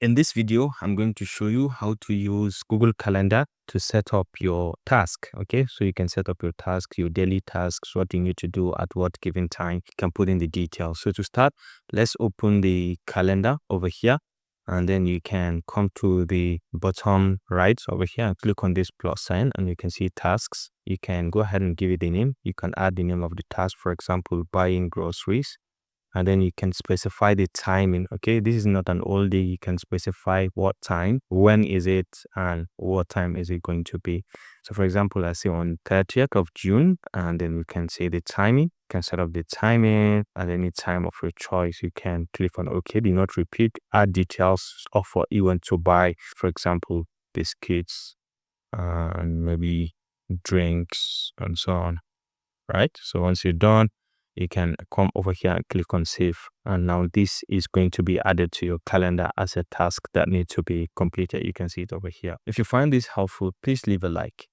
In this video, I'm going to show you how to use Google Calendar to set up your task. Okay, so you can set up your tasks, your daily tasks, what you need to do at what given time. You can put in the details. So to start, let's open the calendar over here, and then you can come to the bottom right over here and click on this plus sign, and you can see tasks. You can go ahead and give it a name. You can add the name of the task, for example, buying groceries. And then you can specify the timing. Okay, this is not an all day. You can specify what time, when is it, and what time is it going to be. So for example, I say on 30th of June, and then we can say the timing. You can set up the timing at any time of your choice. You can click on OK, do not repeat, add details of what you want to buy. For example, biscuits and maybe drinks and so on. Right, so once you're done, you can come over here and click on save, and now this is going to be added to your calendar as a task that needs to be completed. You can see it over here. If you find this helpful, please leave a like.